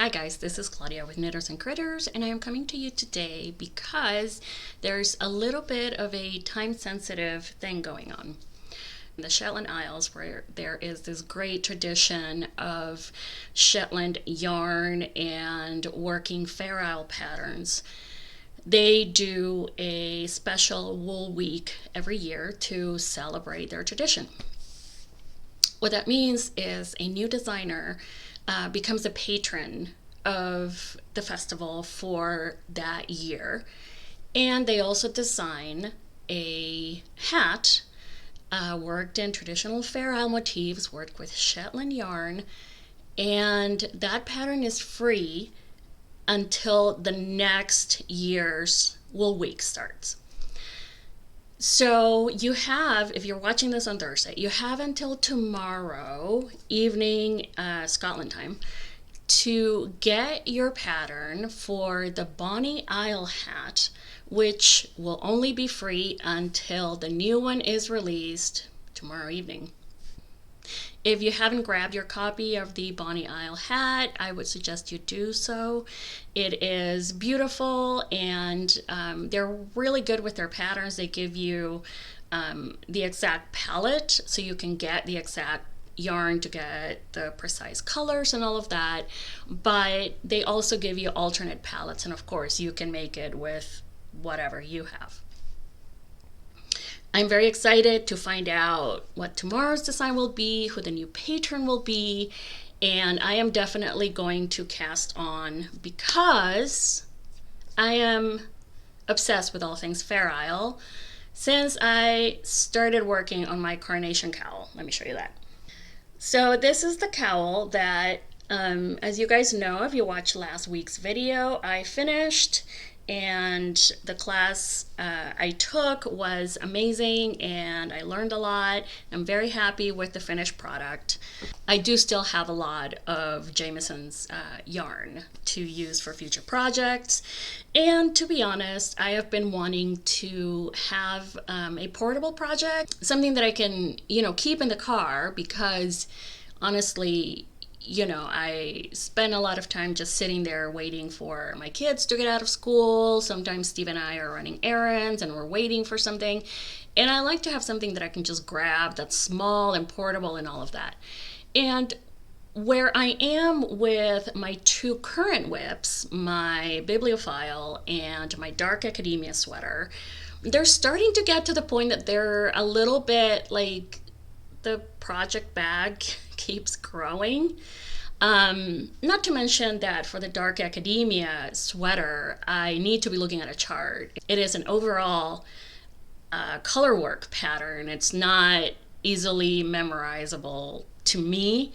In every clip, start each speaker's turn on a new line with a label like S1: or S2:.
S1: Hi guys, this is Claudia with Knitters and Critters, and I am coming to you today because there's a little bit of a time-sensitive thing going on. In the Shetland Isles, where there is this great tradition of Shetland yarn and working Fair Isle patterns, they do a special wool week every year to celebrate their tradition. What that means is a new designer becomes a patron of the festival for that year. And they also design a hat worked in traditional Fair Isle motifs, worked with Shetland yarn. And that pattern is free until the next year's Wool Week starts. So you have, if you're watching this on Thursday, you have until tomorrow evening Scotland time to get your pattern for the Bonnie Isle hat, which will only be free until the new one is released tomorrow evening. If you haven't grabbed your copy of the Bonnie Isle hat, I would suggest you do so. It is beautiful, and they're really good with their patterns. They give you the exact palette, so you can get the exact yarn to get the precise colors and all of that. But they also give you alternate palettes, and of course, you can make it with whatever you have. I'm very excited to find out what tomorrow's design will be, who the new patron will be, and I am definitely going to cast on because I am obsessed with all things Fair Isle since I started working on my carnation cowl. Let me show you that. So this is the cowl that, as you guys know, if you watched last week's video, I finished. And the class I took was amazing, and I learned a lot. I'm very happy with the finished product. I do still have a lot of Jamieson's yarn to use for future projects. And to be honest, I have been wanting to have a portable project, something that I can, keep in the car, because honestly, I spend a lot of time just sitting there waiting for my kids to get out of school. Sometimes Steve and I are running errands and we're waiting for something. And I like to have something that I can just grab that's small and portable and all of that. And where I am with my two current WIPs, my bibliophile and my dark academia sweater, they're starting to get to the point that they're a little bit like the project bag keeps growing. Not to mention that for the dark academia sweater, I need to be looking at a chart. It is an overall color work pattern. It's not easily memorizable to me,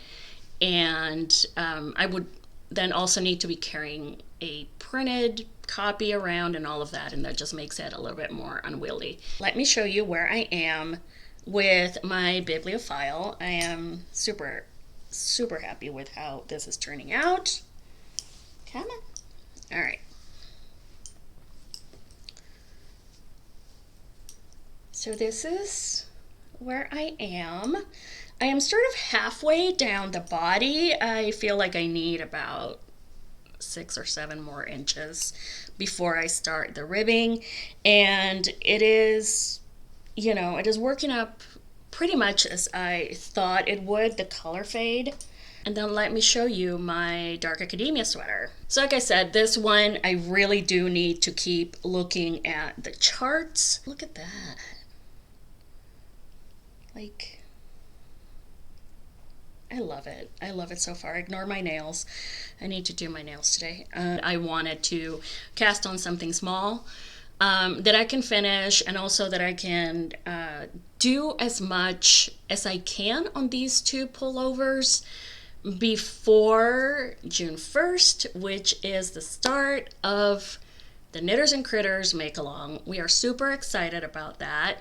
S1: and I would then also need to be carrying a printed copy around and all of that, and that just makes it a little bit more unwieldy. Let me show you where I am with my bibliophile. I am super happy with how this is turning out. Come on. All right. So this is where I am. I am sort of halfway down the body. I feel like I need about 6 or 7 more inches before I start the ribbing, and it is it is working up pretty much as I thought it would, the color fade. And then let me show you my dark academia sweater. So like I said, this one I really do need to keep looking at the charts. Look at that. Like, I love it. I love it so far. Ignore my nails. I need to do my nails today. I wanted to cast on something small that I can finish, and also that I can do as much as I can on these two pullovers before June 1st, which is the start of the Knitters and Critters Make-Along. We are super excited about that.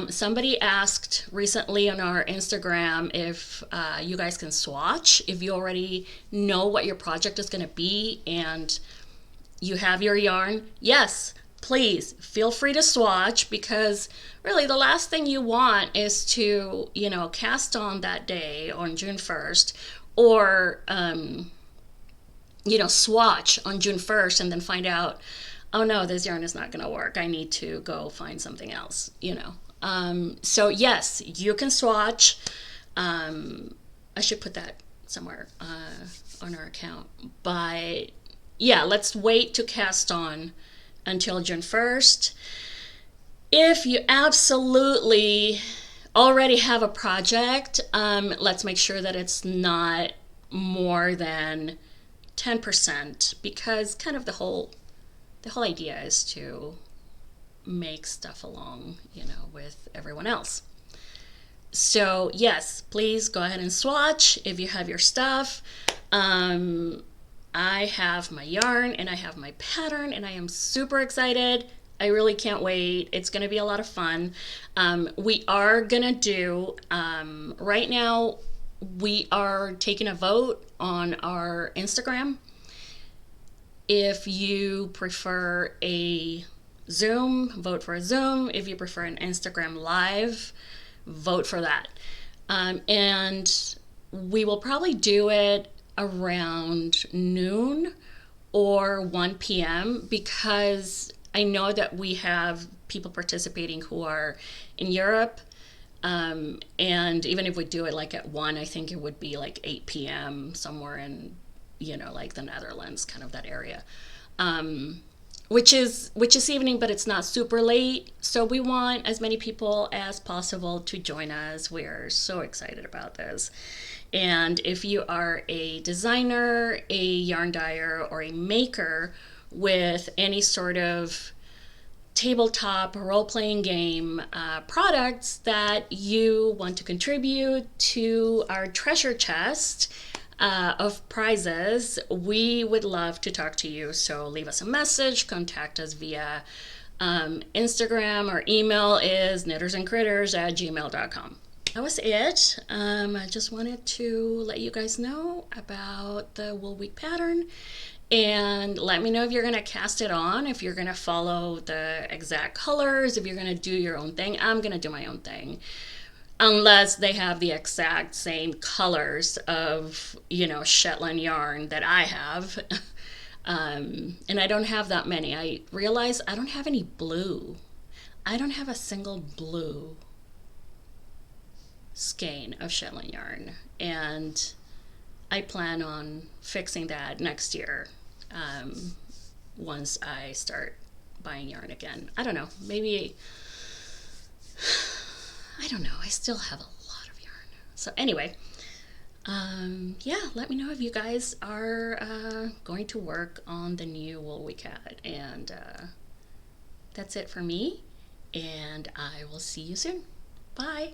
S1: Somebody asked recently on our Instagram if you guys can swatch, if you already know what your project is going to be and you have your yarn. Yes, please feel free to swatch, because really the last thing you want is to, cast on that day on June 1st, or swatch on June 1st and then find out, oh no, this yarn is not going to work. I need to go find something else. So yes, you can swatch. I should put that somewhere on our account. But yeah, let's wait to cast on until June 1st. If you absolutely already have a project, let's make sure that it's not more than 10%, because kind of the whole idea is to make stuff along, with everyone else. So yes, please go ahead and swatch if you have your stuff. I have my yarn and I have my pattern and I am super excited. I really can't wait. It's going to be a lot of fun. We are going to do, right now, we are taking a vote on our Instagram. If you prefer a Zoom, vote for a Zoom. If you prefer an Instagram Live, vote for that. And we will probably do it around noon or 1 p.m. because I know that we have people participating who are in Europe. And even if we do it like at 1, I think it would be like 8 p.m. somewhere in, like the Netherlands, kind of that area. Which is evening, but it's not super late. So we want as many people as possible to join us. We are so excited about this. And if you are a designer, a yarn dyer, or a maker with any sort of tabletop role-playing game products that you want to contribute to our treasure chest of prizes, we would love to talk to you. So leave us a message, contact us via Instagram. Our email is knittersandcritters@gmail.com. That was it. I just wanted to let you guys know about the Wool Week pattern. And let me know if you're going to cast it on, if you're going to follow the exact colors, if you're going to do your own thing. I'm going to do my own thing. Unless they have the exact same colors of, Shetland yarn that I have. And I don't have that many. I realize I don't have any blue. I don't have a single blue skein of Shetland yarn. And I plan on fixing that next year. Once I start buying yarn again. I don't know, maybe, I don't know, I still have a lot of yarn. So anyway, yeah, let me know if you guys are going to work on the new Wool Week hat. And that's it for me, and I will see you soon. Bye.